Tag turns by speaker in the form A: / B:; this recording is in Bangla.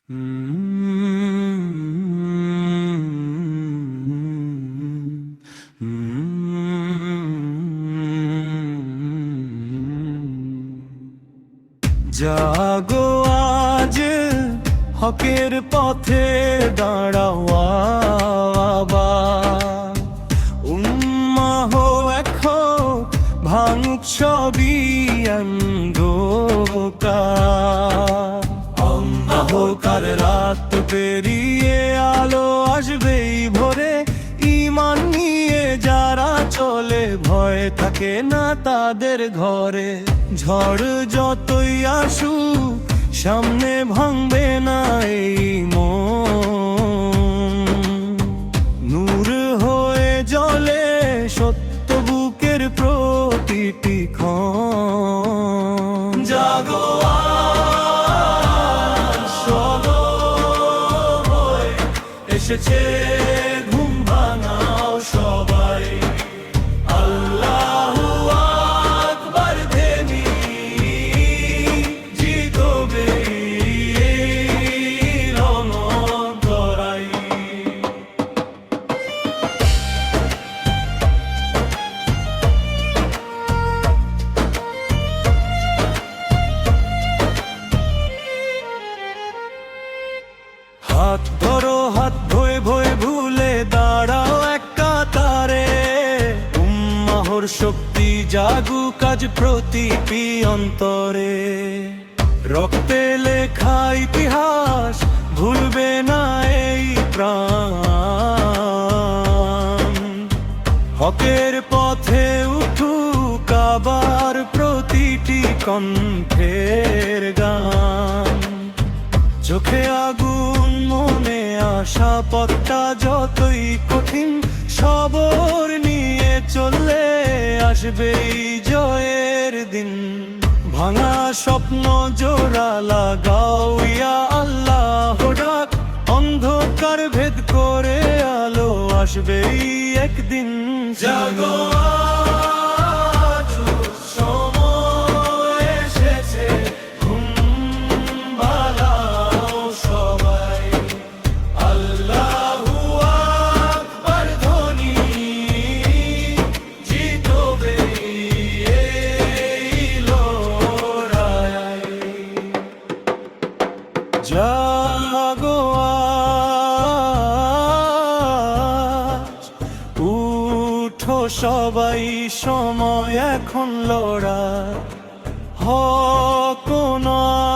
A: জাগো আজ হকের পথে দাঁড়াও আবার, উম্মাহ এখন ভাঙুক সবই অন্ধকার। অন্ধকার রাত পেরিয়ে আলো আসবেই ভোরে, ঈমান নিয়ে যারা চলে ভয় থাকে না তাদের ঘরে। ঝড় যতই আসুক সামনে ভাঙবে না এই মন, নূর হয়ে জ্বলে সত্য বুকের প্রতিটি ক্ষণ। জাগো আজ সময় এসেছে, ঘুম ভাঙাও সবাই। আল্লাহু আকবার ধ্বনি জিতবে এই রণতরাই। হাত ধরো, হাত ভয়ে ভয়ে ভুলে দাঁড়াও এক কাতারে। উম্মাহর শক্তি জাগুক আজ প্রতিটি অন্তরে। রক্তে লেখা ইতিহাস ভুলবে না এই প্রাণ। হকের পথে উঠুক আবার প্রতিটি কণ্ঠের গান। চোখে আগুন মনে আশা, পথটা যতই কঠিন সবর নিয়ে চললে আসবেই জয়ের দিন। ভাঙা স্বপ্ন জোড়া লাগাও, ইয়া আল্লাহ ডাক। অন্ধকার ভেদ করে আলো আসবেই একদিন। জাগো আজ সময় এসেছে, ঘুম ভাঙাও সবাই। আল্লাহু আকবার ধ্বনি জিতবে এই লড়াই। জাগো আজ, উঠো সবাই, সময় এখন লড়াই। হক নয়